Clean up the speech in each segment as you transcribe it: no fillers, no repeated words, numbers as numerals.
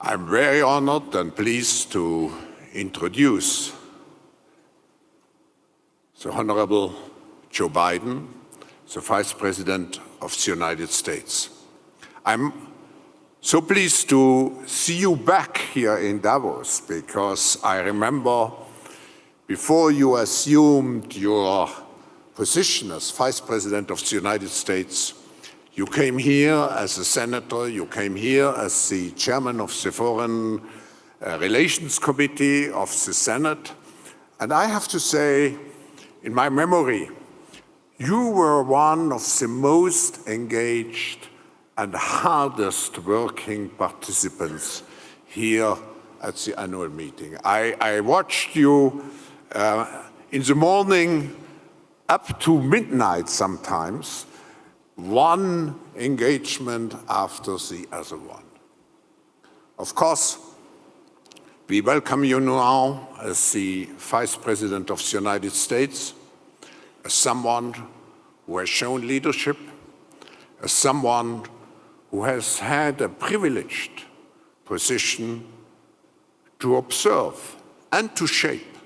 I'm very honored and pleased to introduce the Honorable Joe Biden, the Vice President of the United States. I'm so pleased to see you back here in Davos, because I remember before you assumed your position as Vice President of the United States, you came here as a senator, you came here as the chairman of the Foreign Relations Committee of the Senate. And I have to say, in my memory, you were one of the most engaged and hardest working participants here at the annual meeting. I watched you in the morning up to midnight sometimes, one engagement after the other one. Of course, we welcome you now as the Vice President of the United States, as someone who has shown leadership, as someone who has had a privileged position to observe and to shape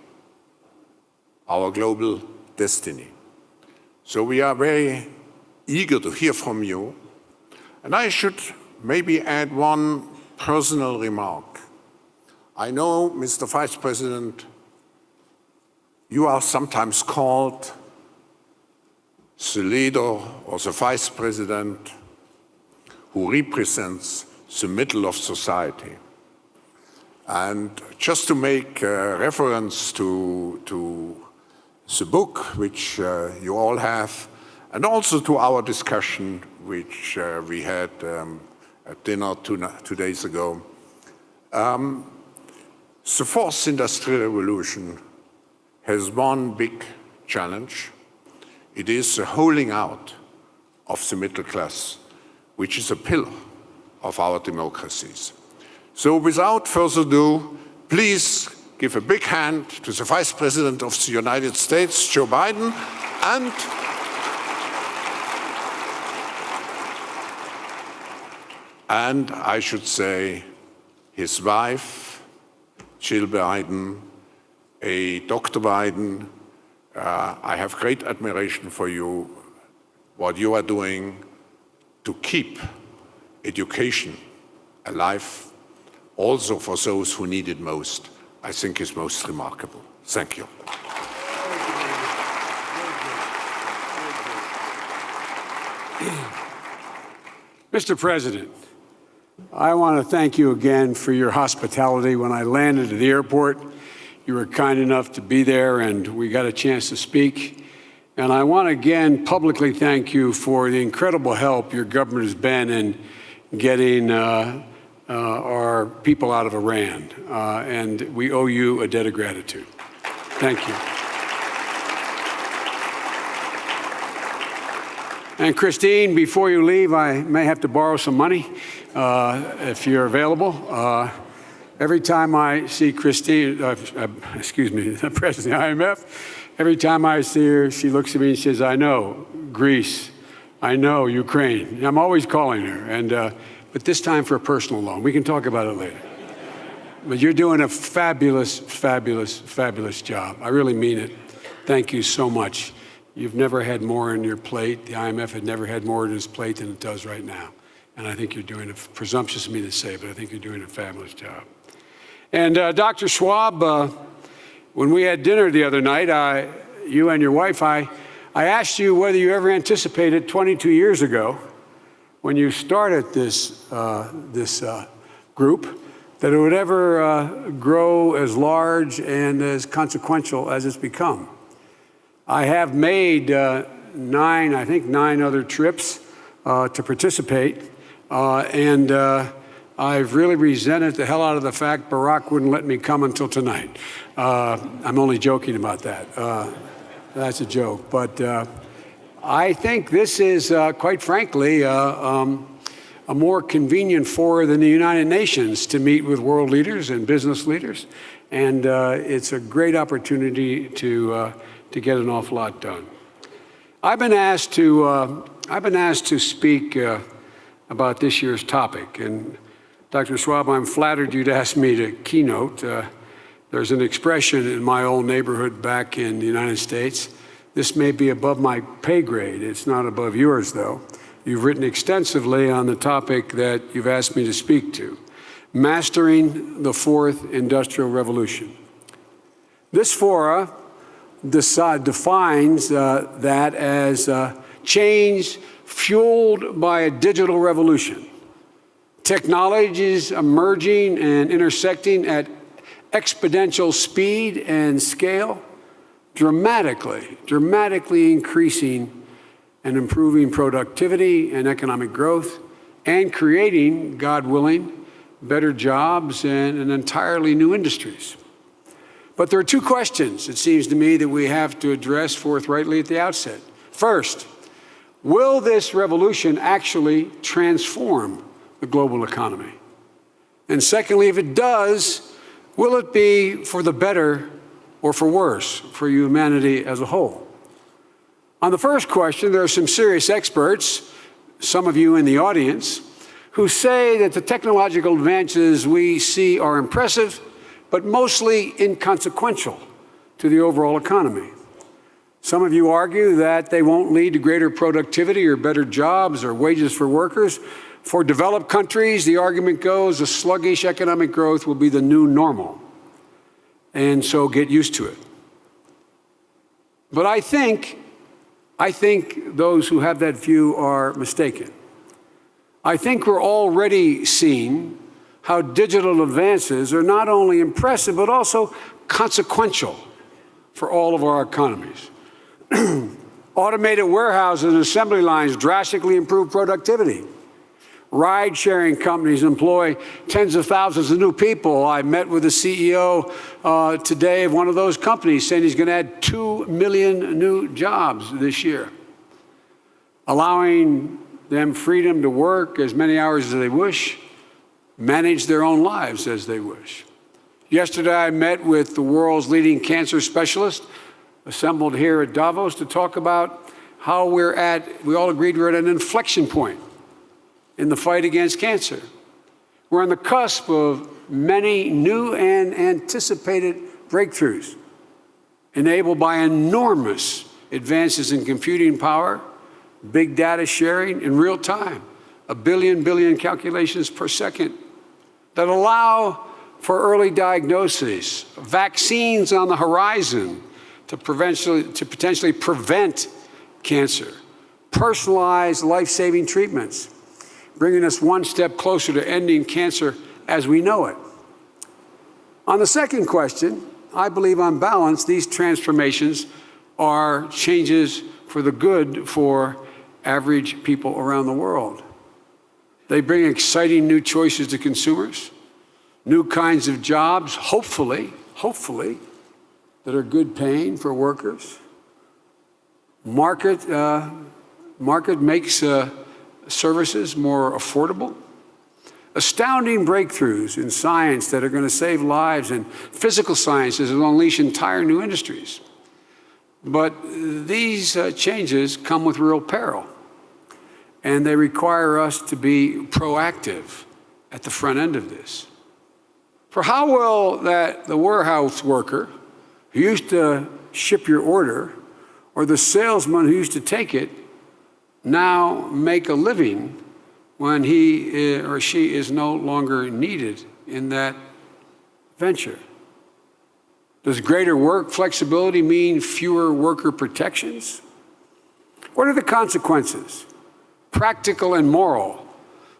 our global destiny. So we are very eager to hear from you. And I should maybe add one personal remark. I know, Mr. Vice President, you are sometimes called the leader or the Vice President who represents the middle of society. And just to make reference to the book, which you all have, and also to our discussion, which we had at dinner 2 days ago. The fourth industrial revolution has one big challenge. It is the holding out of the middle class, which is a pillar of our democracies. So without further ado, please give a big hand to the Vice President of the United States, Joe Biden, and I should say his wife, Jill Biden, Dr. Biden. I have great admiration for you, what you are doing to keep education alive, also for those who need it most. I think is most remarkable. Thank you. Mr. President, I want to thank you again for your hospitality. When I landed at the airport, you were kind enough to be there and we got a chance to speak. And I want to again publicly thank you for the incredible help your government has been in getting our people out of Iran. And we owe you a debt of gratitude. Thank you. And Christine, before you leave, I may have to borrow some money if you're available. Every time I see Christine, the President of the IMF, every time I see her, she looks at me and says, I know Greece, I know Ukraine. I'm always calling her, but this time for a personal loan. We can talk about it later. But you're doing a fabulous, fabulous, fabulous job. I really mean it. Thank you so much. You've never had more on your plate. The IMF had never had more on its plate than it does right now. And I think you're doing it, presumptuous of me to say, but I think you're doing a fabulous job. And Dr. Schwab, when we had dinner the other night, you and your wife, I asked you whether you ever anticipated 22 years ago, when you started this group, that it would ever grow as large and as consequential as it's become. I have made nine other trips to participate, and I've really resented the hell out of the fact Barack wouldn't let me come until tonight. I'm only joking about that. That's a joke. But I think this is, quite frankly, a more convenient forum than the United Nations to meet with world leaders and business leaders. And it's a great opportunity to get an awful lot done. I've been asked to speak about this year's topic, and Dr. Schwab, I'm flattered you'd asked me to keynote. There's an expression in my old neighborhood back in the United States. This may be above my pay grade. It's not above yours, though. You've written extensively on the topic that you've asked me to speak to, mastering the fourth industrial revolution. This fora defines that as change fueled by a digital revolution. Technologies emerging and intersecting at exponential speed and scale, dramatically increasing and improving productivity and economic growth, and creating, God willing, better jobs and entirely new industries. But there are two questions, it seems to me, that we have to address forthrightly at the outset. First, will this revolution actually transform the global economy? And secondly, if it does, will it be for the better or for worse for humanity as a whole? On the first question, there are some serious experts, some of you in the audience, who say that the technological advances we see are impressive, but mostly inconsequential to the overall economy. Some of you argue that they won't lead to greater productivity or better jobs or wages for workers. For developed countries, the argument goes, a sluggish economic growth will be the new normal, and so get used to it. But I think those who have that view are mistaken. I think we're already seeing how digital advances are not only impressive, but also consequential for all of our economies. Automated warehouses and assembly lines drastically improve productivity. Ride-sharing companies employ tens of thousands of new people. I met with the CEO today of one of those companies saying he's going to add 2 million new jobs this year, allowing them freedom to work as many hours as they wish, manage their own lives as they wish. Yesterday, I met with the world's leading cancer specialists assembled here at Davos to talk about how we all agreed we're at an inflection point in the fight against cancer. We're on the cusp of many new and anticipated breakthroughs enabled by enormous advances in computing power, big data sharing in real time, a billion calculations per second that allow for early diagnoses, vaccines on the horizon to potentially prevent cancer, personalized life-saving treatments, bringing us one step closer to ending cancer as we know it. On the second question, I believe on balance, these transformations are changes for the good for average people around the world. They bring exciting new choices to consumers, new kinds of jobs, hopefully, that are good paying for workers. Market makes services more affordable. Astounding breakthroughs in science that are going to save lives, and physical sciences will unleash entire new industries. But these changes come with real peril, and they require us to be proactive at the front end of this. For how will the warehouse worker who used to ship your order, or the salesman who used to take it, now make a living when he or she is no longer needed in that venture? Does greater work flexibility mean fewer worker protections? What are the consequences, practical and moral,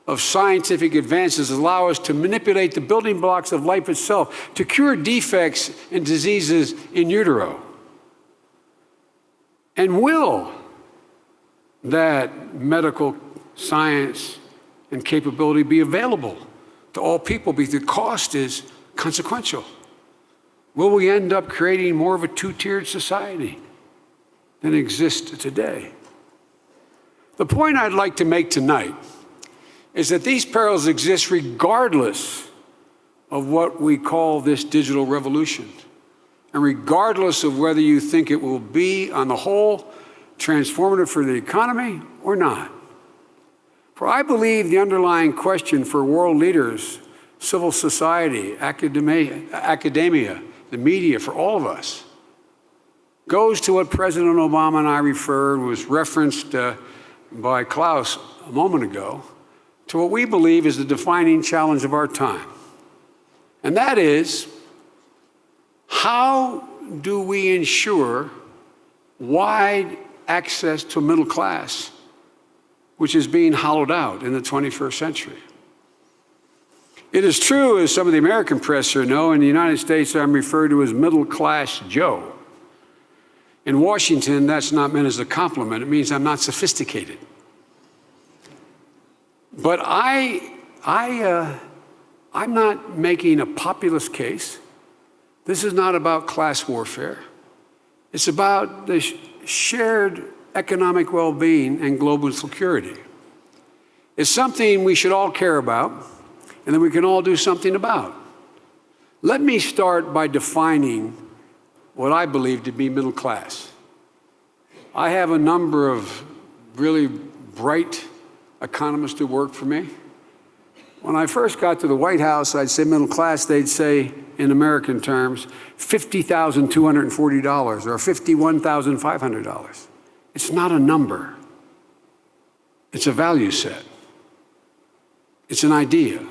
of scientific advances that allow us to manipulate the building blocks of life itself, to cure defects and diseases in utero? And will that medical science and capability be available to all people because the cost is consequential? Will we end up creating more of a two-tiered society than exists today? The point I'd like to make tonight is that these perils exist regardless of what we call this digital revolution, and regardless of whether you think it will be, on the whole, transformative for the economy or not. For I believe the underlying question for world leaders, civil society, academia, the media, for all of us, goes to what President Obama and I referred, was referenced by Klaus a moment ago, to what we believe is the defining challenge of our time. And that is, how do we ensure wide access to a middle class, which is being hollowed out in the 21st century? It is true, as some of the American press here know, in the United States I'm referred to as middle class Joe. In Washington, that's not meant as a compliment. It means I'm not sophisticated. But I'm not making a populist case. This is not about class warfare. It's about the shared economic well-being and global security. It's something we should all care about and that we can all do something about. Let me start by defining what I believe to be middle class. I have a number of really bright economists who work for me. When I first got to the White House, I'd say middle class, they'd say, in American terms, $50,240 or $51,500. It's not a number. It's a value set. It's an idea.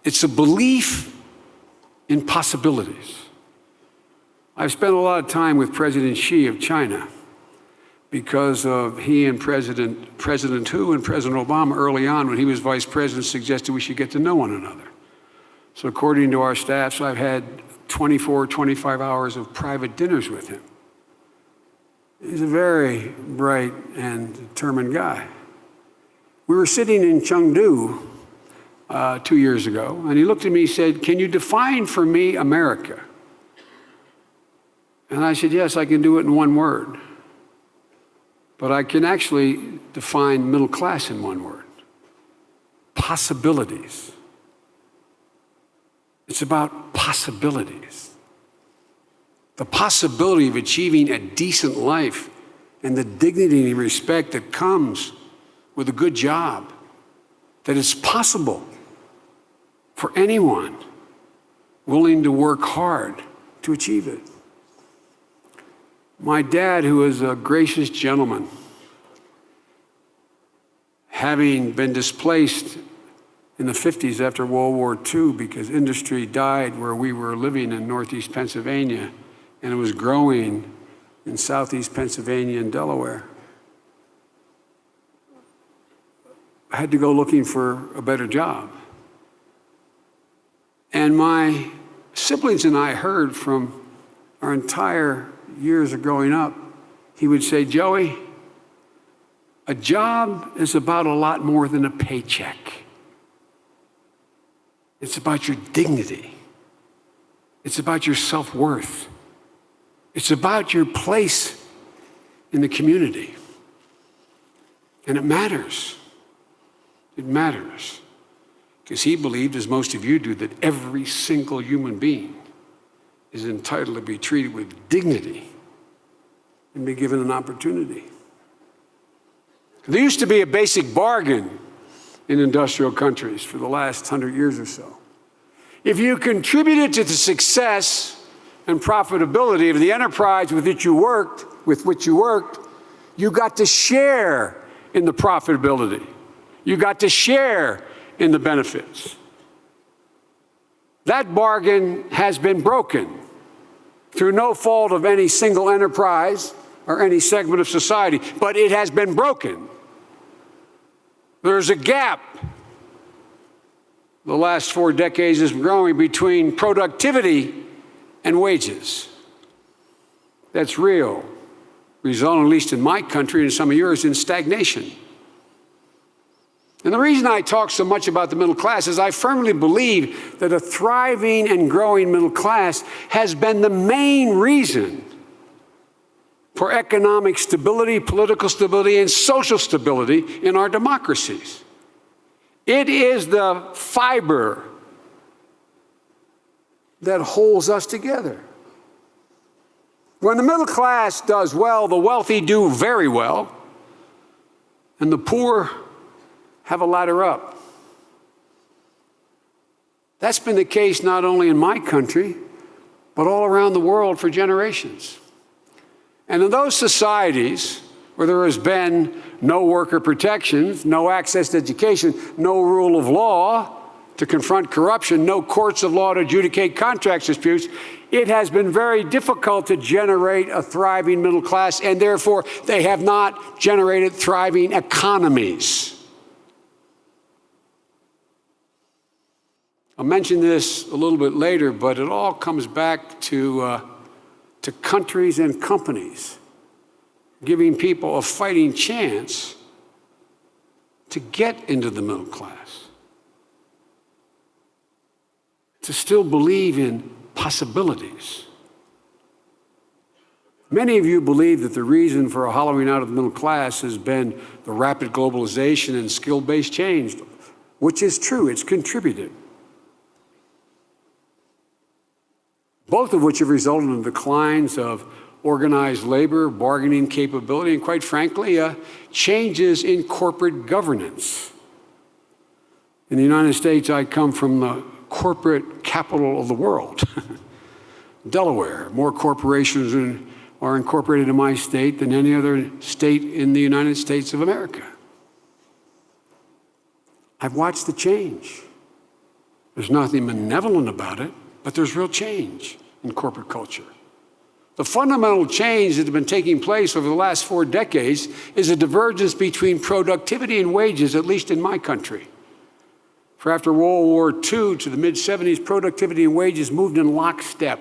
It's a belief in possibilities. I've spent a lot of time with President Xi of China because of he and President Hu and President Obama early on, when he was vice president, suggested we should get to know one another. So according to our staffs, I've had 24, 25 hours of private dinners with him. He's a very bright and determined guy. We were sitting in Chengdu 2 years ago, and he looked at me and said, "Can you define for me America?" And I said, "Yes, I can do it in one word. But I can actually define middle class in one word: possibilities." It's about possibilities. The possibility of achieving a decent life and the dignity and respect that comes with a good job, that it's possible for anyone willing to work hard to achieve it. My dad, who was a gracious gentleman, having been displaced in the 50s after World War II because industry died where we were living in Northeast Pennsylvania, and it was growing in Southeast Pennsylvania and Delaware, I had to go looking for a better job. And my siblings and I heard from our entire years of growing up, he would say, "Joey, a job is about a lot more than a paycheck. It's about your dignity. It's about your self-worth. It's about your place in the community. And it matters. It matters." Because he believed, as most of you do, that every single human being is entitled to be treated with dignity and be given an opportunity. There used to be a basic bargain in industrial countries for the last 100 years or so. If you contributed to the success and profitability of the enterprise with which you worked, you got to share in the profitability. You got to share in the benefits. That bargain has been broken through no fault of any single enterprise or any segment of society, but it has been broken. There's a gap. The last 4 decades is growing between productivity and wages. That's real, resulting, at least in my country and some of yours, in stagnation. And the reason I talk so much about the middle class is I firmly believe that a thriving and growing middle class has been the main reason for economic stability, political stability, and social stability in our democracies. It is the fiber that holds us together. When the middle class does well, the wealthy do very well, and the poor have a ladder up. That's been the case not only in my country, but all around the world for generations. And in those societies where there has been no worker protections, no access to education, no rule of law to confront corruption, no courts of law to adjudicate contract disputes, it has been very difficult to generate a thriving middle class, and therefore they have not generated thriving economies. I'll mention this a little bit later, but it all comes back to countries and companies giving people a fighting chance to get into the middle class, to still believe in possibilities. Many of you believe that the reason for a hollowing out of the middle class has been the rapid globalization and skill-based change, which is true, it's contributed. Both of which have resulted in declines of organized labor, bargaining capability, and quite frankly, changes in corporate governance. In the United States, I come from the corporate capital of the world, Delaware. More corporations are incorporated in my state than any other state in the United States of America. I've watched the change. There's nothing malevolent about it, but there's real change in corporate culture. The fundamental change that has been taking place over the last 4 decades is a divergence between productivity and wages, at least in my country. For after World War II to the mid-'70s, productivity and wages moved in lockstep.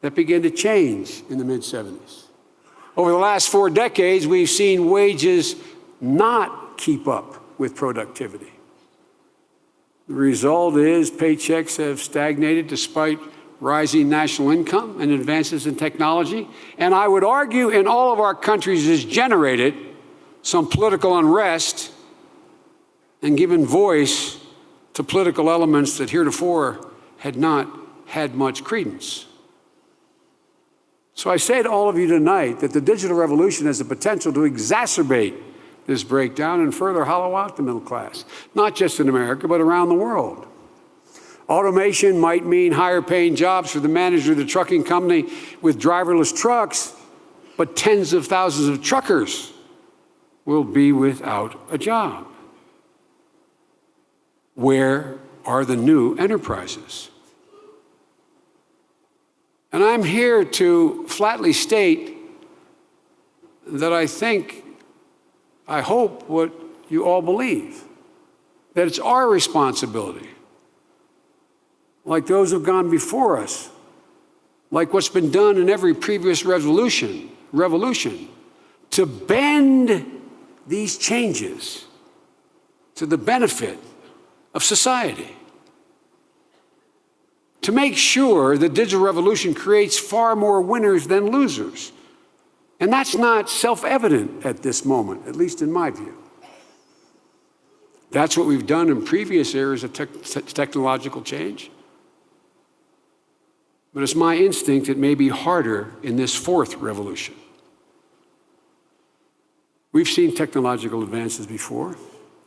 That began to change in the mid-'70s. Over the last 4 decades, we've seen wages not keep up with productivity. The result is paychecks have stagnated despite rising national income and advances in technology. And I would argue in all of our countries has generated some political unrest and given voice to political elements that heretofore had not had much credence. So I say to all of you tonight that the digital revolution has the potential to exacerbate this breakdown and further hollow out the middle class, not just in America, but around the world. Automation might mean higher paying jobs for the manager of the trucking company with driverless trucks, but tens of thousands of truckers will be without a job. Where are the new enterprises? And I'm here to flatly state that I hope what you all believe, that it's our responsibility, like those who've gone before us, like what's been done in every previous revolution, to bend these changes to the benefit of society. To make sure the digital revolution creates far more winners than losers. And that's not self-evident at this moment, at least in my view. That's what we've done in previous eras of technological change. But it's my instinct it may be harder in this 4th revolution. We've seen technological advances before.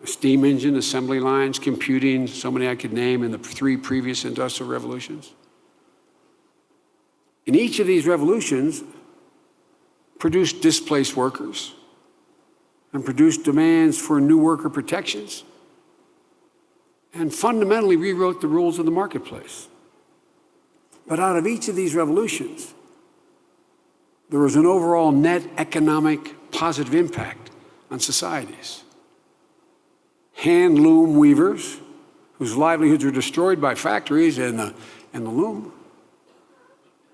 A steam engine, assembly lines, computing, so many I could name in the 3 previous industrial revolutions. In each of these revolutions, produced displaced workers and produced demands for new worker protections and fundamentally rewrote the rules of the marketplace. But out of each of these revolutions, there was an overall net economic positive impact on societies. Hand loom weavers, whose livelihoods were destroyed by factories and the loom,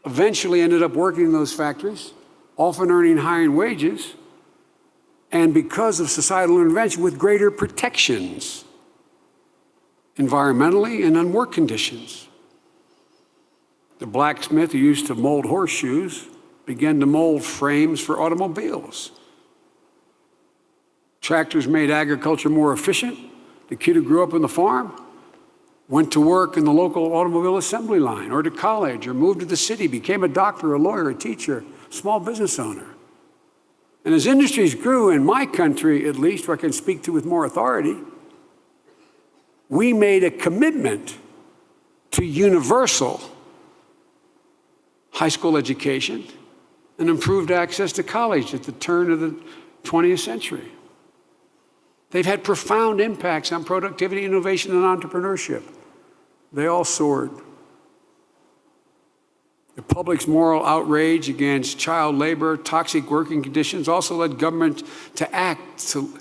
eventually ended up working in those factories, often earning higher wages, and because of societal intervention, with greater protections, environmentally and on work conditions. The blacksmith who used to mold horseshoes began to mold frames for automobiles. Tractors made agriculture more efficient. The kid who grew up on the farm went to work in the local automobile assembly line or to college or moved to the city, became a doctor, a lawyer, a teacher, small business owner. And as industries grew in my country, at least, where I can speak to with more authority, we made a commitment to universal high school education and improved access to college at the turn of the 20th century. They've had profound impacts on productivity, innovation, and entrepreneurship. They all soared. The public's moral outrage against child labor, toxic working conditions also led government to act to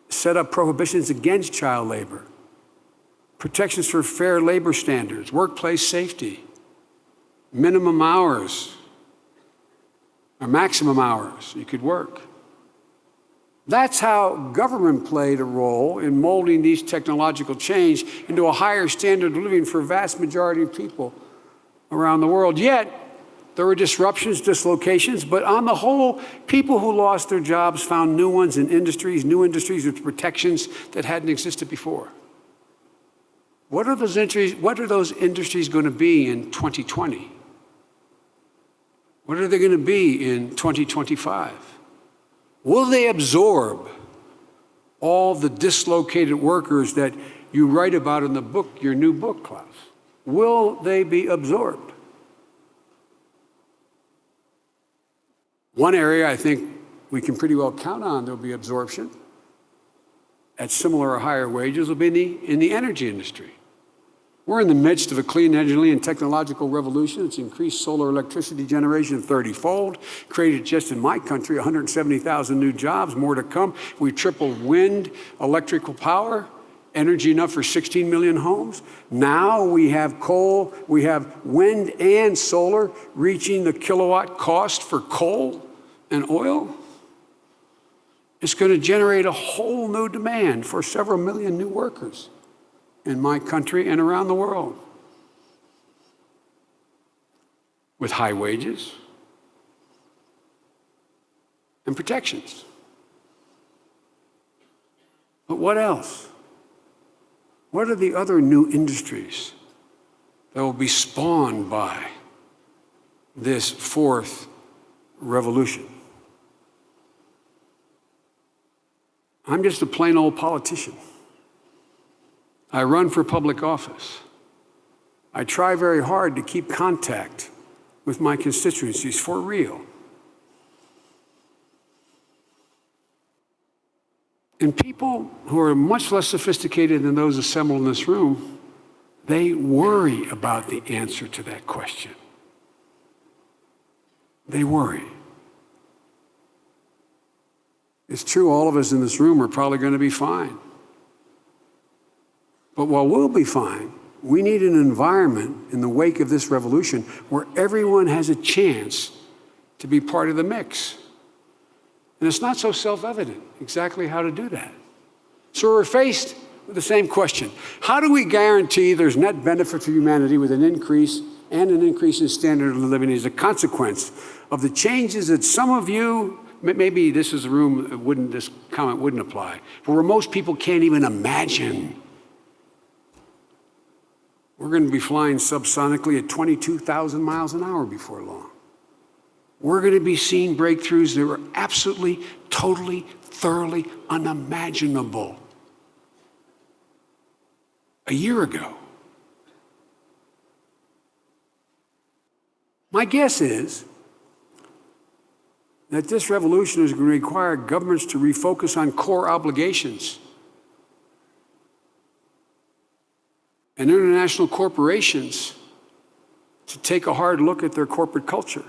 set up prohibitions against child labor, protections for fair labor standards, workplace safety, minimum hours, or maximum hours you could work. That's how government played a role in molding these technological change into a higher standard of living for a vast majority of people around the world. Yet, there were disruptions, dislocations, but on the whole, people who lost their jobs found new ones in industries, new industries with protections that hadn't existed before. What are those industries going to be in 2020? What are they going to be in 2025? Will they absorb all the dislocated workers that you write about in the book, your new book, Klaus? Will they be absorbed? One area I think we can pretty well count on there'll be absorption at similar or higher wages will be in the energy industry. We're in the midst of a clean energy and technological revolution. It's increased solar electricity generation 30-fold, created just in my country 170,000 new jobs, more to come. We tripled wind, electrical power, energy enough for 16 million homes. Now we have coal, we have wind and solar reaching the kilowatt cost for coal and oil. It's going to generate a whole new demand for several million new workers in my country and around the world, with high wages and protections. But what else? What are the other new industries that will be spawned by this fourth revolution? I'm just a plain old politician. I run for public office. I try very hard to keep contact with my constituencies for real. And people who are much less sophisticated than those assembled in this room, they worry about the answer to that question. They worry. It's true, all of us in this room are probably going to be fine. But while we'll be fine, we need an environment in the wake of this revolution where everyone has a chance to be part of the mix. And it's not so self-evident exactly how to do that. So we're faced with the same question. How do we guarantee there's net benefit for humanity with an increase in standard of living as a consequence of the changes that some of you, maybe this is a room, this comment wouldn't apply, but where most people can't even imagine. We're going to be flying subsonically at 22,000 miles an hour before long. We're going to be seeing breakthroughs that were absolutely, totally, thoroughly unimaginable a year ago. My guess is that this revolution is going to require governments to refocus on core obligations and international corporations to take a hard look at their corporate culture,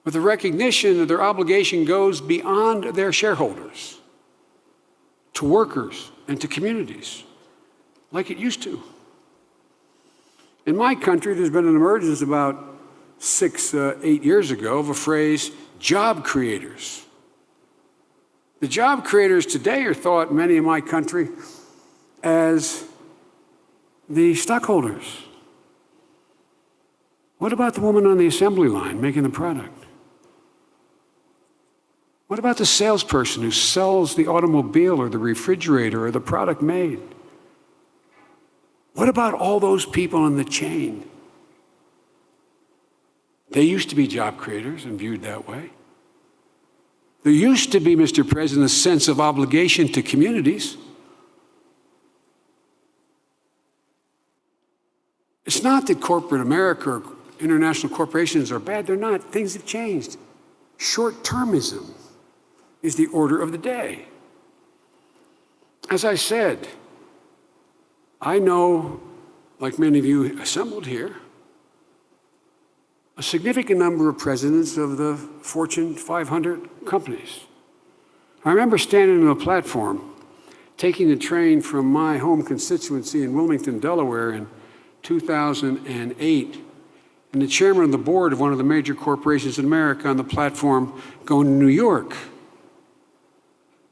with the recognition that their obligation goes beyond their shareholders, to workers and to communities, like it used to. In my country, there's been an emergence about 8 years ago of a phrase, job creators. The job creators today are thought, many in my country, as the stockholders. What about the woman on the assembly line making the product? What about the salesperson who sells the automobile or the refrigerator or the product made? What about all those people in the chain? They used to be job creators and viewed that way. There used to be, Mr. President, a sense of obligation to communities. It's not that corporate America or international corporations are bad. They're not. Things have changed. Short-termism is the order of the day. As I said, I know, like many of you assembled here, a significant number of presidents of the Fortune 500 companies. I remember standing on a platform, taking the train from my home constituency in Wilmington, Delaware in 2008, and the chairman of the board of one of the major corporations in America on the platform going to New York.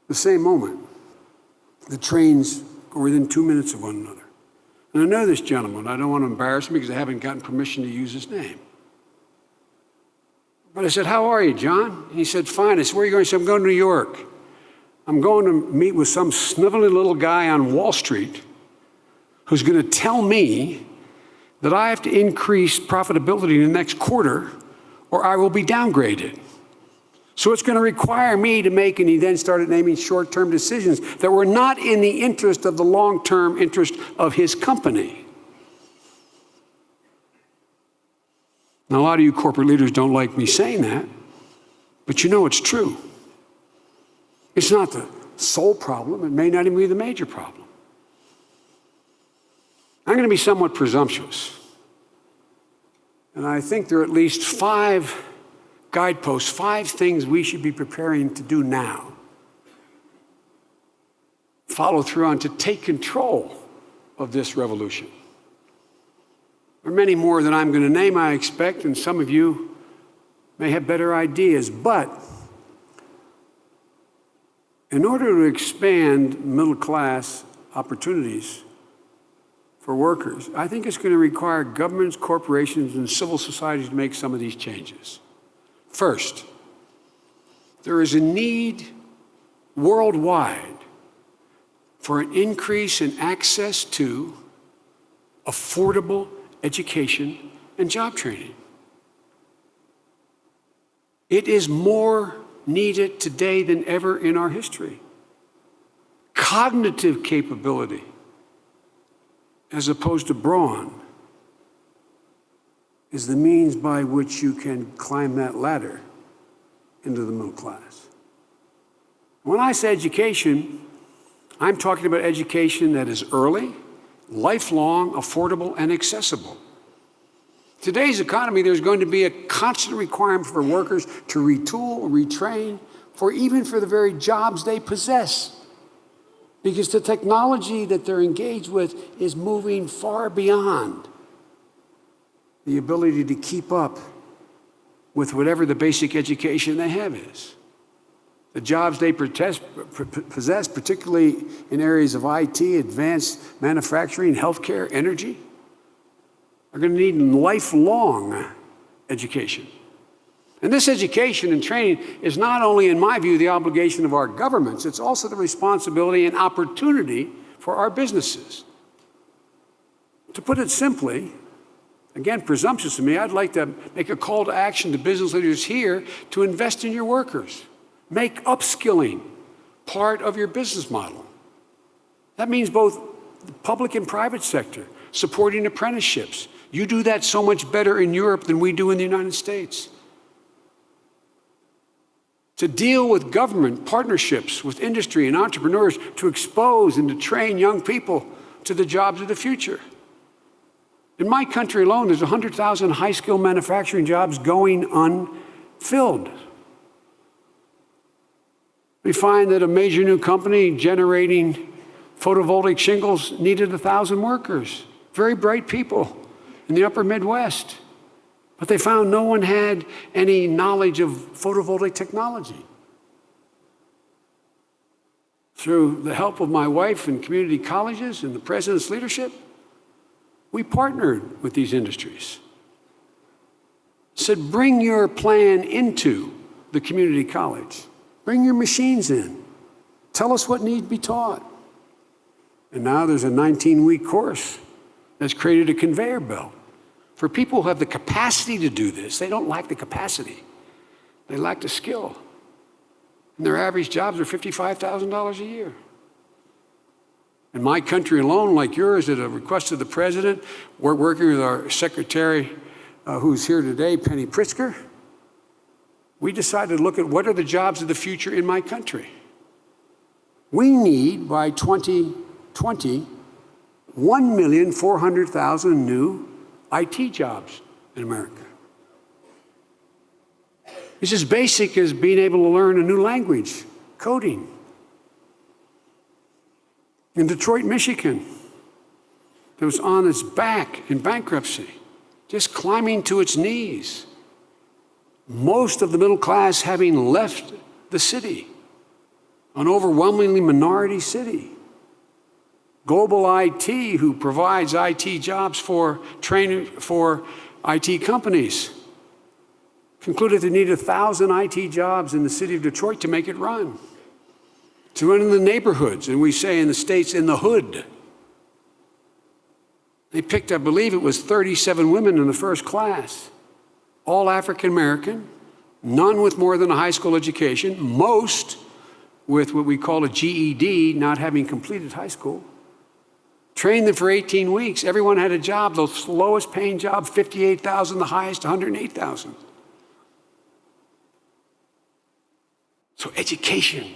The same moment, the trains go within 2 minutes of one another. And I know this gentleman. I don't want to embarrass him because I haven't gotten permission to use his name. But I said, "How are you, John?" And he said, "Fine." I said, "Where are you going?" He said, "I'm going to New York. I'm going to meet with some sniveling little guy on Wall Street who's going to tell me that I have to increase profitability in the next quarter or I will be downgraded. So it's going to require me to make," and he then started naming short-term decisions that were not in the interest of the long-term interest of his company. Now, a lot of you corporate leaders don't like me saying that, but you know it's true. It's not the sole problem. It may not even be the major problem. I'm going to be somewhat presumptuous. And I think there are at least 5 guideposts, 5 things we should be preparing to do now. Follow through on to take control of this revolution. There are many more than I'm going to name, I expect, and some of you may have better ideas. But in order to expand middle-class opportunities for workers, I think it's going to require governments, corporations, and civil society to make some of these changes. First, there is a need worldwide for an increase in access to affordable education and job training. It is more needed today than ever in our history. Cognitive capability, as opposed to brawn, is the means by which you can climb that ladder into the middle class. When I say education, I'm talking about education that is early, lifelong, affordable, and accessible. Today's economy, there's going to be a constant requirement for workers to retool, retrain, even for the very jobs they possess. Because the technology that they're engaged with is moving far beyond the ability to keep up with whatever the basic education they have is. The jobs they possess, particularly in areas of IT, advanced manufacturing, healthcare, energy, are going to need lifelong education. And this education and training is not only, in my view, the obligation of our governments, it's also the responsibility and opportunity for our businesses. To put it simply, again, presumptuous to me, I'd like to make a call to action to business leaders here to invest in your workers. Make upskilling part of your business model. That means both the public and private sector, supporting apprenticeships. You do that so much better in Europe than we do in the United States. To deal with government partnerships with industry and entrepreneurs to expose and to train young people to the jobs of the future. In my country alone, there's 100,000 high-skilled manufacturing jobs going unfilled. We find that a major new company generating photovoltaic shingles needed 1,000 workers, very bright people in the upper Midwest. But they found no one had any knowledge of photovoltaic technology. Through the help of my wife and community colleges and the president's leadership, we partnered with these industries. Said, bring your plan into the community college. Bring your machines in. Tell us what needs to be taught. And now there's a 19-week course that's created a conveyor belt for people who have the capacity to do this. They don't lack the capacity. They lack the skill. And their average jobs are $55,000 a year. In my country alone, like yours, at a request of the president, we're working with our secretary, who's here today, Penny Pritzker. We decided to look at what are the jobs of the future in my country. We need, by 2020, 1,400,000 new IT jobs in America. It's as basic as being able to learn a new language, coding. In Detroit, Michigan, that was on its back in bankruptcy, just climbing to its knees. Most of the middle class having left the city, an overwhelmingly minority city. Global IT, who provides IT jobs for IT companies, concluded they needed 1,000 IT jobs in the city of Detroit to make it run. To run in the neighborhoods, and we say in the States, in the hood. They picked, I believe it was 37 women in the first class, all African American, none with more than a high school education, most with what we call a GED, not having completed high school. Trained them for 18 weeks. Everyone had a job, the lowest paying job, $58,000, the highest, $108,000. So education,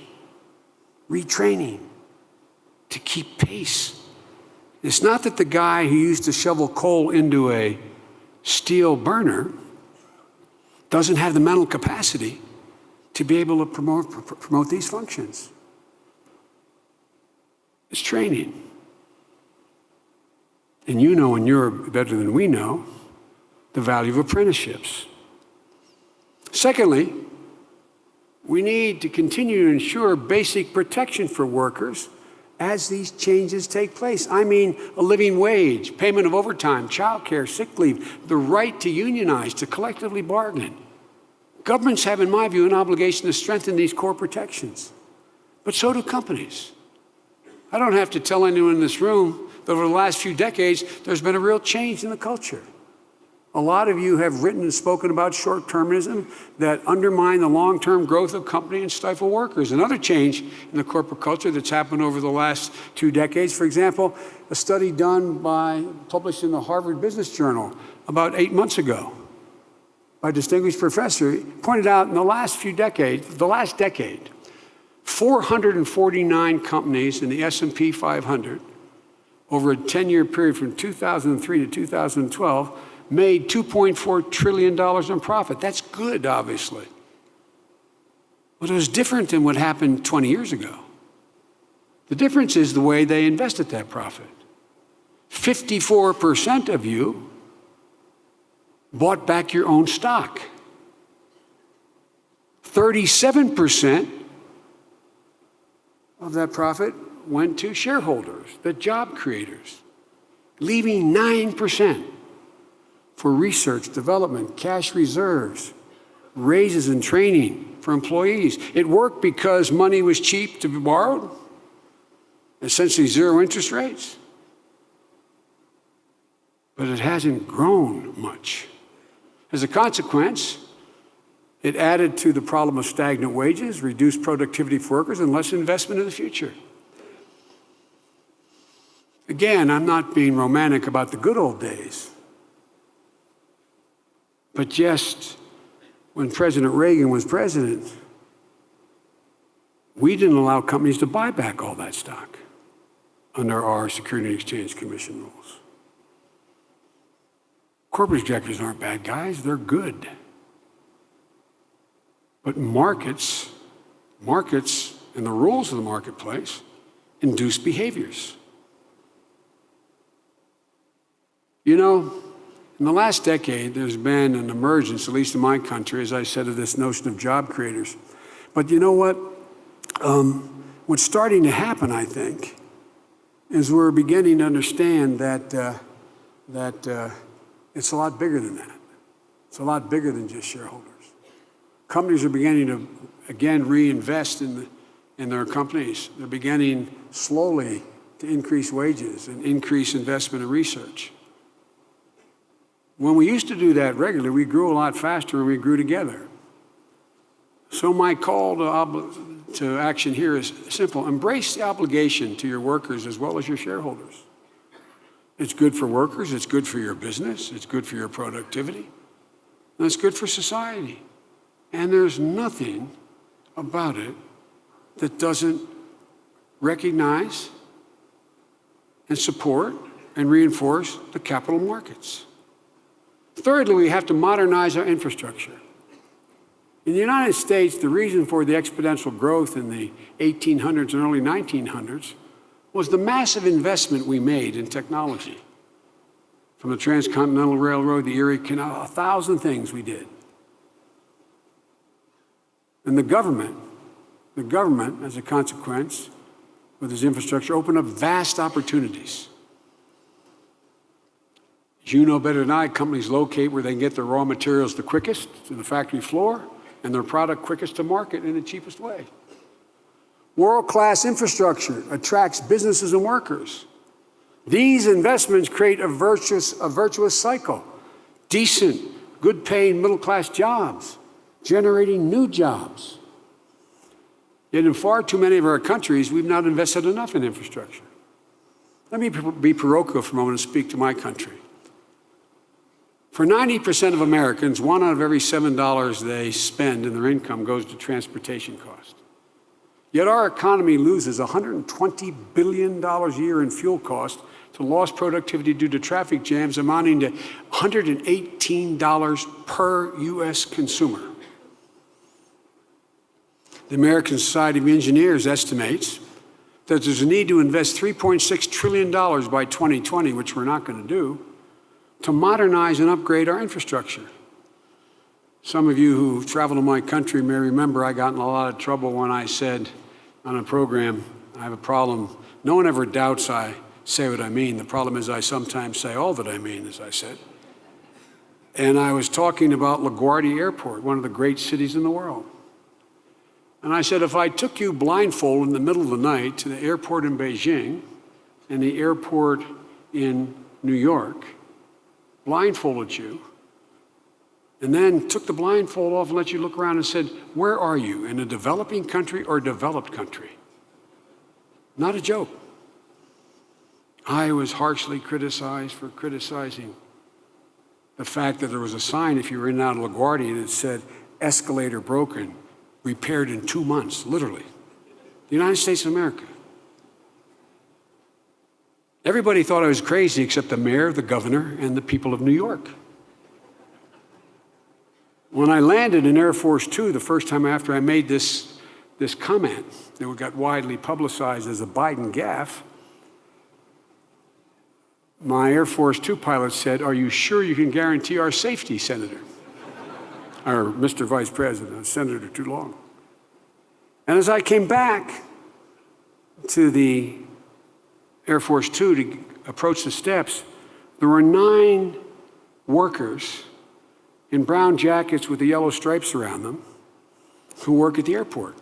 retraining to keep pace. It's not that the guy who used to shovel coal into a steel burner doesn't have the mental capacity to be able to promote these functions. It's training. And you know, and you're better than we know, the value of apprenticeships. Secondly, we need to continue to ensure basic protection for workers as these changes take place. I mean, a living wage, payment of overtime, childcare, sick leave, the right to unionize, to collectively bargain. Governments have, in my view, an obligation to strengthen these core protections, but so do companies. I don't have to tell anyone in this room that over the last few decades, there's been a real change in the culture. A lot of you have written and spoken about short-termism that undermine the long-term growth of company and stifle workers. Another change in the corporate culture that's happened over the last 2 decades, for example, a study published in the Harvard Business Journal about 8 months ago by a distinguished professor, pointed out in the last decade, 449 companies in the S&P 500 over a 10-year period from 2003 to 2012 made $2.4 trillion in profit. That's good, obviously. But it was different than what happened 20 years ago. The difference is the way they invested that profit. 54% of you bought back your own stock. 37% of that profit went to shareholders, the job creators, leaving 9% for research, development, cash reserves, raises and training for employees. It worked because money was cheap to be borrowed, essentially zero interest rates. But it hasn't grown much. As a consequence, it added to the problem of stagnant wages, reduced productivity for workers, and less investment in the future. Again, I'm not being romantic about the good old days. But just when President Reagan was president, we didn't allow companies to buy back all that stock under our Securities and Exchange Commission rules. Corporate executives aren't bad guys, they're good. But markets and the rules of the marketplace induce behaviors. You know, in the last decade, there's been an emergence, at least in my country, as I said, of this notion of job creators. But you know what? What's starting to happen, I think, is we're beginning to understand that it's a lot bigger than that. It's a lot bigger than just shareholders. Companies are beginning to, again, reinvest in their companies. They're beginning slowly to increase wages and increase investment in research. When we used to do that regularly, we grew a lot faster and we grew together. So my call to to action here is simple. Embrace the obligation to your workers as well as your shareholders. It's good for workers, it's good for your business, it's good for your productivity, and it's good for society. And there's nothing about it that doesn't recognize and support and reinforce the capital markets. Thirdly, we have to modernize our infrastructure. In the United States, the reason for the exponential growth in the 1800s and early 1900s was the massive investment we made in technology. From the Transcontinental Railroad, the Erie Canal, 1,000 things we did. And the government, as a consequence, with its infrastructure, opened up vast opportunities. As you know better than I, companies locate where they can get their raw materials the quickest to the factory floor and their product quickest to market in the cheapest way. World-class infrastructure attracts businesses and workers. These investments create a virtuous cycle. Decent, good-paying middle-class jobs, generating new jobs. Yet in far too many of our countries, we've not invested enough in infrastructure. Let me be parochial for a moment and speak to my country. For 90% of Americans, 1 out of every $7 they spend in their income goes to transportation costs. Yet our economy loses $120 billion a year in fuel costs to lost productivity due to traffic jams, amounting to $118 per U.S. consumer. The American Society of Engineers estimates that there's a need to invest $3.6 trillion by 2020, which we're not going to do, to modernize and upgrade our infrastructure. Some of you who travel to my country may remember I got in a lot of trouble when I said on a program, I have a problem. No one ever doubts I say what I mean. The problem is I sometimes say all that I mean, as I said. And I was talking about LaGuardia Airport, one of the great cities in the world. And I said, if I took you blindfolded in the middle of the night to the airport in Beijing and the airport in New York, blindfolded you, and then took the blindfold off and let you look around and said, where are you, in a developing country or a developed country? Not a joke. I was harshly criticized for criticizing the fact that there was a sign if you were in and out of LaGuardia that said, escalator broken, repaired in 2 months, literally. The United States of America. Everybody thought I was crazy except the mayor, the governor, and the people of New York. When I landed in Air Force Two the first time after I made this comment that got widely publicized as a Biden gaffe, my Air Force Two pilot said, are you sure you can guarantee our safety, Senator? Or Mr. Vice President, Senator too long. And as I came back to the Air Force Two to approach the steps, there were 9 workers in brown jackets with the yellow stripes around them who work at the airport.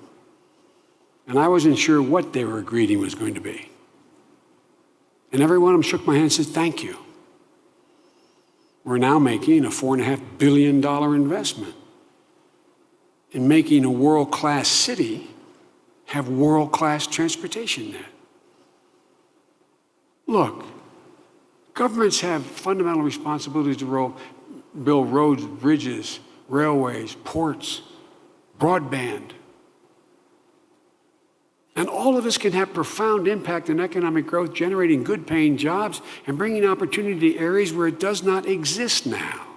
And I wasn't sure what their greeting was going to be. And every one of them shook my hand and said, thank you. We're now making a $4.5 billion investment in making a world-class city have world-class transportation net. Look, governments have fundamental responsibilities to build roads, bridges, railways, ports, broadband. And all of this can have profound impact on economic growth, generating good-paying jobs and bringing opportunity to areas where it does not exist now.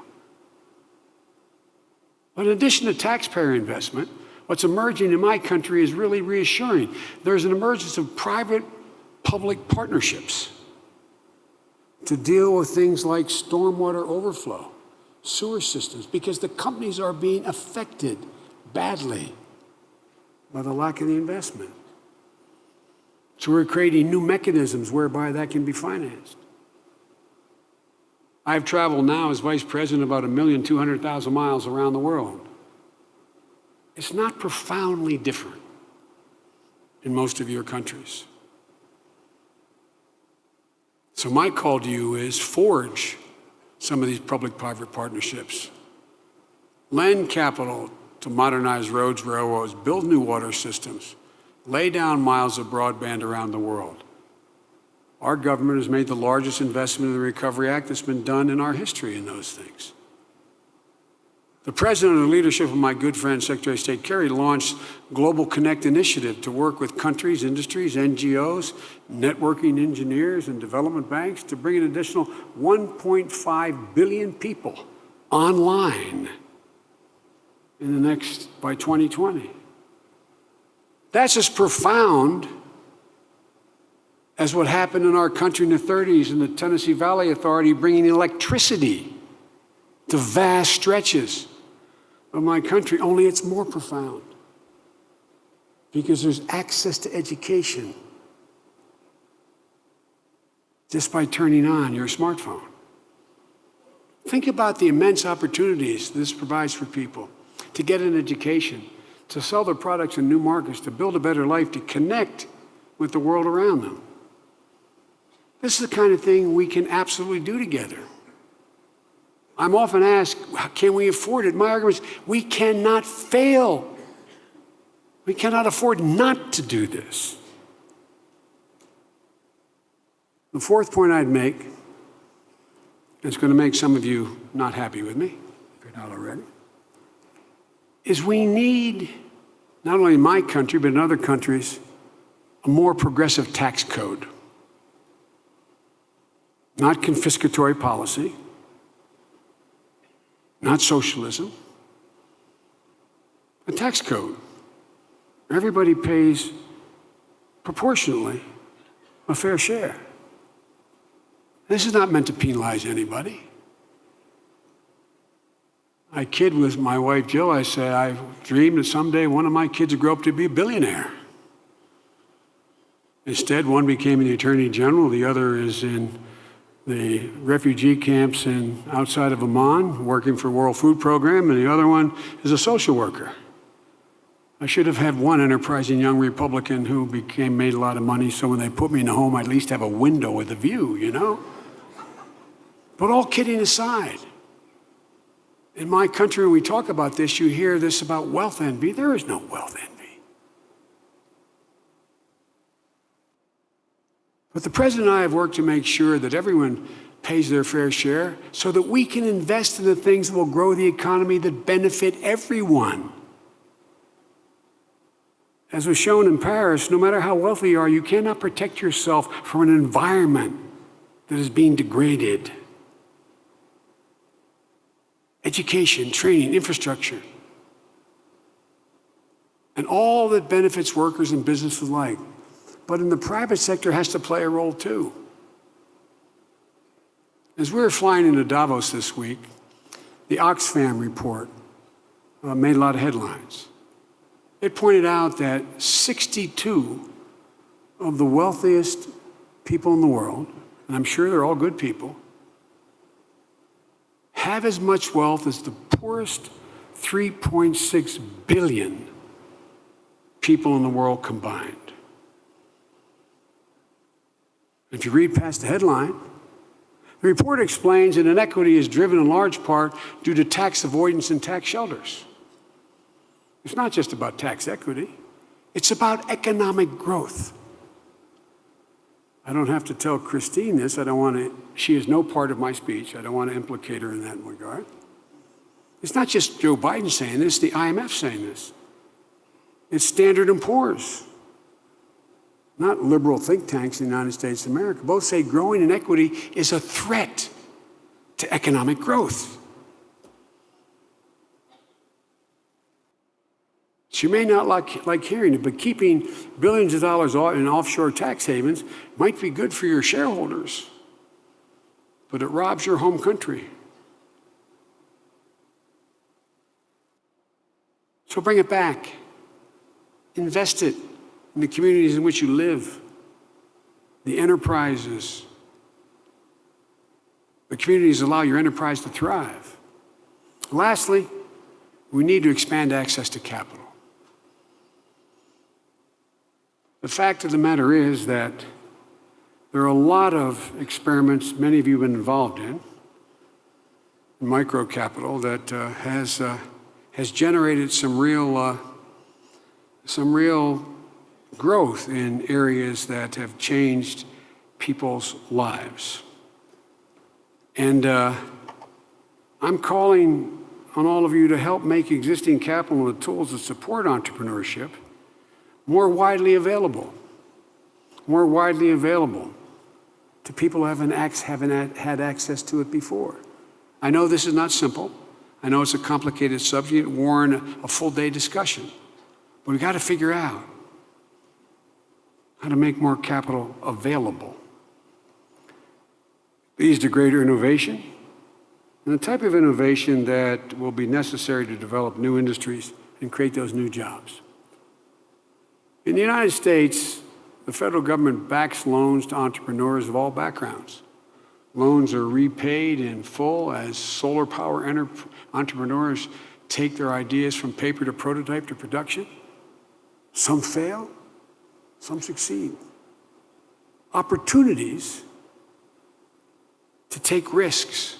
But in addition to taxpayer investment, what's emerging in my country is really reassuring. There's an emergence of private-public partnerships to deal with things like stormwater overflow, sewer systems, because the companies are being affected badly by the lack of the investment. So we're creating new mechanisms whereby that can be financed. I've traveled now as vice president about 1,200,000 miles around the world. It's not profoundly different in most of your countries. So my call to you is forge some of these public-private partnerships. Lend capital to modernize roads, railroads, build new water systems, lay down miles of broadband around the world. Our government has made the largest investment in the Recovery Act that's been done in our history in those things. The President, under the leadership of my good friend, Secretary of State Kerry, launched Global Connect Initiative to work with countries, industries, NGOs, networking engineers, and development banks to bring an additional 1.5 billion people online by 2020. That's as profound as what happened in our country in the 30s in the Tennessee Valley Authority bringing electricity to vast stretches of my country, only it's more profound because there's access to education just by turning on your smartphone. Think about the immense opportunities this provides for people to get an education, to sell their products in new markets, to build a better life, to connect with the world around them. This is the kind of thing we can absolutely do together. I'm often asked, can we afford it? My argument is we cannot fail. We cannot afford not to do this. The fourth point I'd make, and it's going to make some of you not happy with me, if you're not already, is we need, not only in my country, but in other countries, a more progressive tax code. Not confiscatory policy, not socialism, a tax code. Everybody pays proportionally a fair share. This is not meant to penalize anybody. I kid with my wife, Jill. I say, I dreamed that someday one of my kids would grow up to be a billionaire. Instead, one became the Attorney General, the other is in the refugee camps outside of Amman, working for World Food Program, and the other one is a social worker. I should have had one enterprising young Republican who made a lot of money, so when they put me in a home, I'd at least have a window with a view, you know? But all kidding aside, in my country, when we talk about this, you hear this about wealth envy. There is no wealth envy. But the President and I have worked to make sure that everyone pays their fair share so that we can invest in the things that will grow the economy that benefit everyone. As was shown in Paris, no matter how wealthy you are, you cannot protect yourself from an environment that is being degraded. Education, training, infrastructure, and all that benefits workers and businesses alike. But in the private sector has to play a role too. As we were flying into Davos this week, the Oxfam report made a lot of headlines. It pointed out that 62 of the wealthiest people in the world, and I'm sure they're all good people, have as much wealth as the poorest 3.6 billion people in the world combined. If you read past the headline, the report explains that inequity is driven in large part due to tax avoidance and tax shelters. It's not just about tax equity, it's about economic growth. I don't have to tell Christine this. She is no part of my speech. I don't want to implicate her in that regard. It's not just Joe Biden saying this, the IMF saying this. It's Standard & Poor's, not liberal think tanks in the United States of America. Both say growing inequity is a threat to economic growth. You may not like hearing it, but keeping billions of dollars in offshore tax havens might be good for your shareholders, but it robs your home country. So bring it back. Invest it in the communities in which you live, the enterprises. The communities allow your enterprise to thrive. Lastly, we need to expand access to capital. The fact of the matter is that there are a lot of experiments many of you have been involved in micro-capital that has generated some real growth in areas that have changed people's lives. And I'm calling on all of you to help make existing capital and the tools that support entrepreneurship more widely available to people who haven't had access to it before. I know this is not simple. I know it's a complicated subject, warrant a full-day discussion. But we've got to figure out how to make more capital available. Leads to greater innovation, and the type of innovation that will be necessary to develop new industries and create those new jobs. In the United States, the federal government backs loans to entrepreneurs of all backgrounds. Loans are repaid in full as solar power entrepreneurs take their ideas from paper to prototype to production. Some fail, some succeed. Opportunities to take risks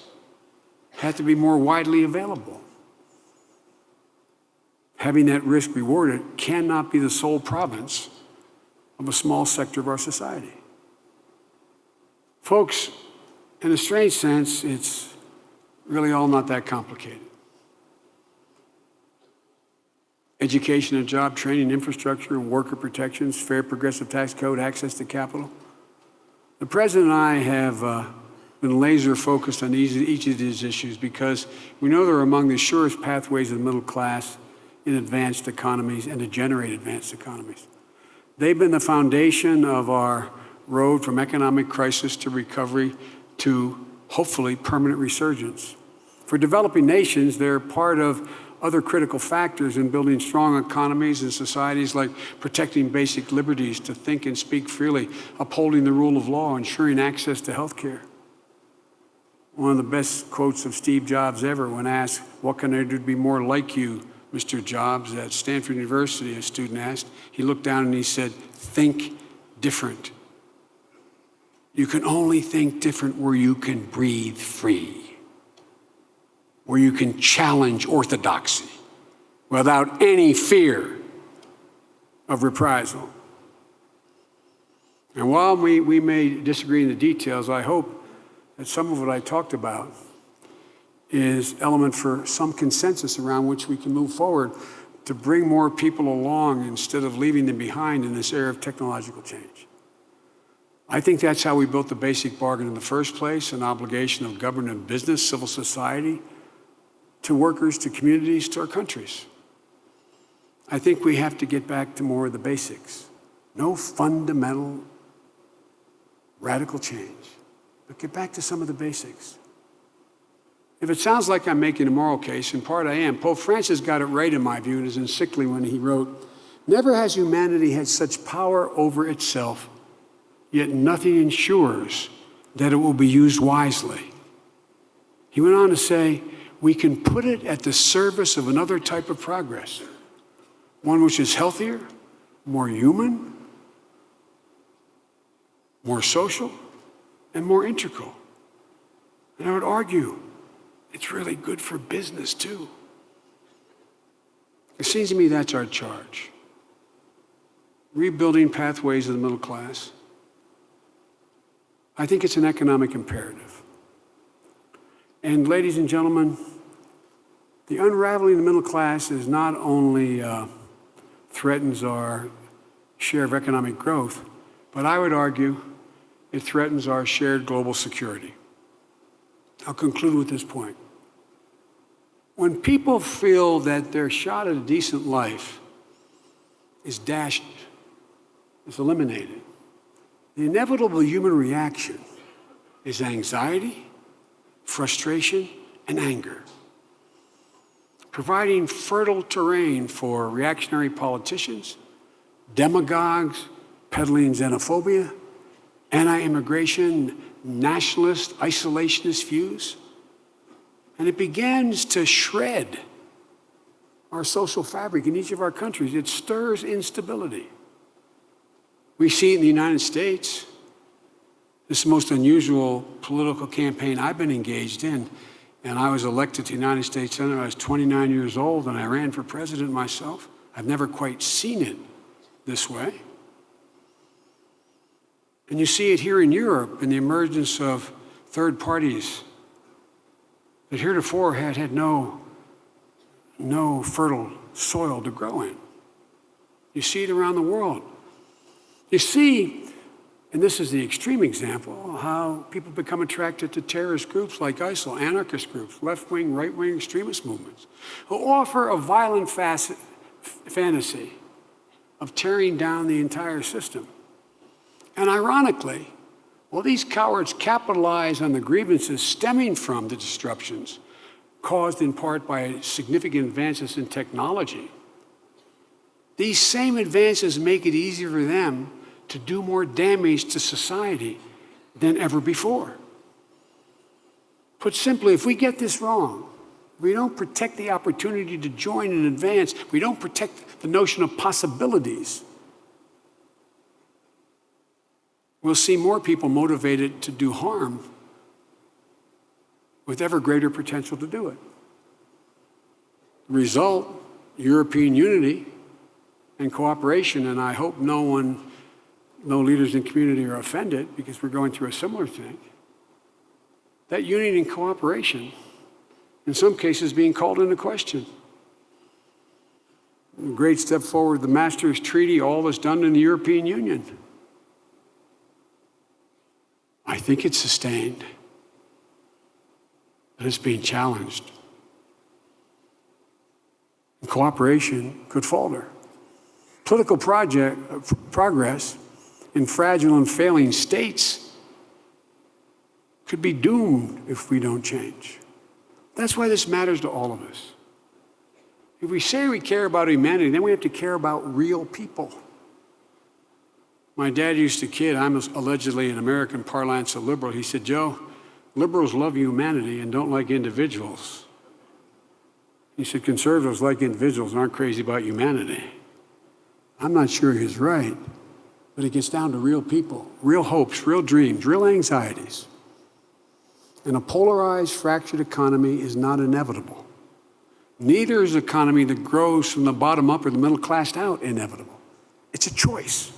have to be more widely available. Having that risk rewarded cannot be the sole province of a small sector of our society. Folks, in a strange sense, it's really all not that complicated. Education and job training, infrastructure, worker protections, fair progressive tax code, access to capital. The President and I have been laser focused on each of these issues because we know they're among the surest pathways of the middle class in advanced economies and to generate advanced economies. They've been the foundation of our road from economic crisis to recovery to hopefully permanent resurgence. For developing nations, they're part of other critical factors in building strong economies and societies, like protecting basic liberties to think and speak freely, upholding the rule of law, ensuring access to health care. One of the best quotes of Steve Jobs ever, when asked, "What can I do to be more like you, Mr. Jobs?" At Stanford University, a student asked. He looked down and he said, "Think different. You can only think different where you can breathe free, where you can challenge orthodoxy without any fear of reprisal." And while we may disagree in the details, I hope that some of what I talked about is element for some consensus around which we can move forward to bring more people along instead of leaving them behind in this era of technological change. I think that's how we built the basic bargain in the first place, an obligation of government and business, civil society, to workers, to communities, to our countries. I think we have to get back to more of the basics. No fundamental, radical change, but get back to some of the basics. If it sounds like I'm making a moral case, in part I am. Pope Francis got it right in my view in his encyclical when he wrote, "Never has humanity had such power over itself, yet nothing ensures that it will be used wisely." He went on to say, "We can put it at the service of another type of progress, one which is healthier, more human, more social, and more integral." And I would argue, it's really good for business too. It seems to me that's our charge. Rebuilding pathways of the middle class. I think it's an economic imperative. And ladies and gentlemen, the unraveling of the middle class is not only threatens our share of economic growth, but I would argue it threatens our shared global security. I'll conclude with this point. When people feel that their shot at a decent life is dashed, is eliminated, the inevitable human reaction is anxiety, frustration, and anger, providing fertile terrain for reactionary politicians, demagogues peddling xenophobia, anti-immigration, nationalist, isolationist views. And it begins to shred our social fabric in each of our countries. It stirs instability. We see it in the United States. This is the most unusual political campaign I've been engaged in. And I was elected to the United States Senate. I was 29 years old, and I ran for president myself. I've never quite seen it this way. And you see it here in Europe in the emergence of third parties that heretofore had no fertile soil to grow in. You see it around the world. You see, and this is the extreme example, how people become attracted to terrorist groups like ISIL, anarchist groups, left-wing, right-wing extremist movements, who offer a violent fantasy of tearing down the entire system. And ironically, while these cowards capitalize on the grievances stemming from the disruptions caused in part by significant advances in technology, these same advances make it easier for them to do more damage to society than ever before. Put simply, if we get this wrong, we don't protect the opportunity to join and advance, we don't protect the notion of possibilities, we'll see more people motivated to do harm with ever greater potential to do it. The result, European unity and cooperation, and I hope no leaders in the community are offended because we're going through a similar thing. That unity and cooperation, in some cases, being called into question. A great step forward, the Maastricht Treaty, all was done in the European Union. I think it's sustained, but it's being challenged. And cooperation could falter. Political progress in fragile and failing states could be doomed if we don't change. That's why this matters to all of us. If we say we care about humanity, then we have to care about real people. My dad used to kid, I'm allegedly in American parlance a liberal. He said, Joe, liberals love humanity and don't like individuals. He said, conservatives like individuals and aren't crazy about humanity. I'm not sure he's right, but it gets down to real people, real hopes, real dreams, real anxieties. And a polarized, fractured economy is not inevitable. Neither is an economy that grows from the bottom up or the middle class out inevitable. It's a choice.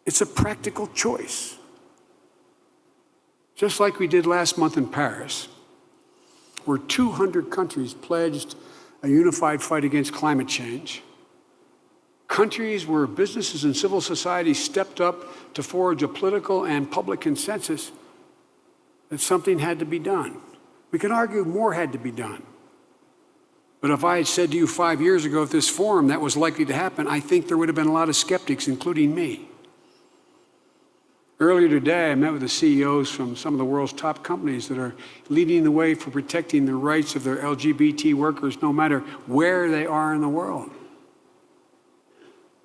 It's a practical choice. Just like we did last month in Paris, where 200 countries pledged a unified fight against climate change. Countries where businesses and civil society stepped up to forge a political and public consensus that something had to be done. We can argue more had to be done. But if I had said to you 5 years ago at this forum that was likely to happen, I think there would have been a lot of skeptics, including me. Earlier today, I met with the CEOs from some of the world's top companies that are leading the way for protecting the rights of their LGBT workers, no matter where they are in the world.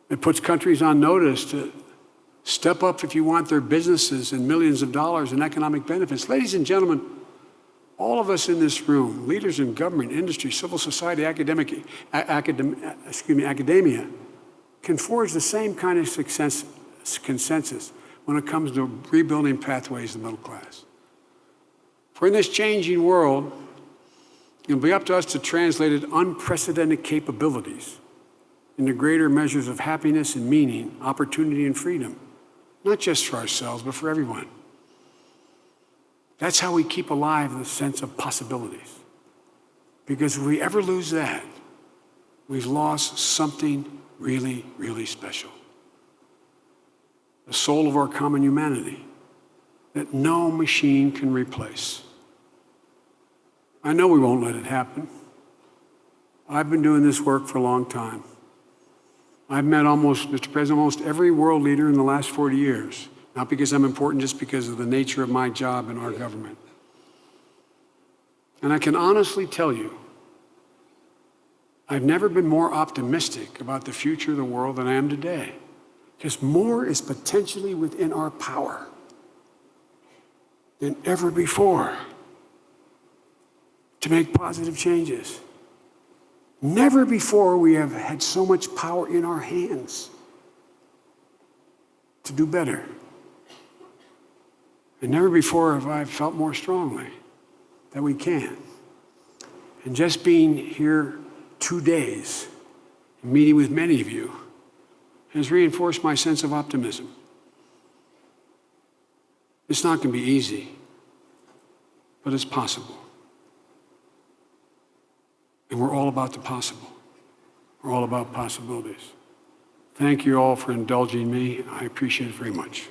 It puts countries on notice to step up if you want their businesses and millions of dollars in economic benefits. Ladies and gentlemen, all of us in this room, leaders in government, industry, civil society, academia, can forge the same kind of consensus when it comes to rebuilding pathways to the middle class. For in this changing world, it'll be up to us to translate unprecedented capabilities into greater measures of happiness and meaning, opportunity and freedom, not just for ourselves, but for everyone. That's how we keep alive the sense of possibilities. Because if we ever lose that, we've lost something really, really special. The soul of our common humanity that no machine can replace. I know we won't let it happen. I've been doing this work for a long time. I've met Mr. President, almost every world leader in the last 40 years, not because I'm important, just because of the nature of my job in our government. And I can honestly tell you, I've never been more optimistic about the future of the world than I am today. Because more is potentially within our power than ever before to make positive changes. Never before we have had so much power in our hands to do better. And never before have I felt more strongly that we can. And just being here 2 days, meeting with many of you, has reinforced my sense of optimism. It's not going to be easy, but it's possible. And we're all about the possible. We're all about possibilities. Thank you all for indulging me. I appreciate it very much.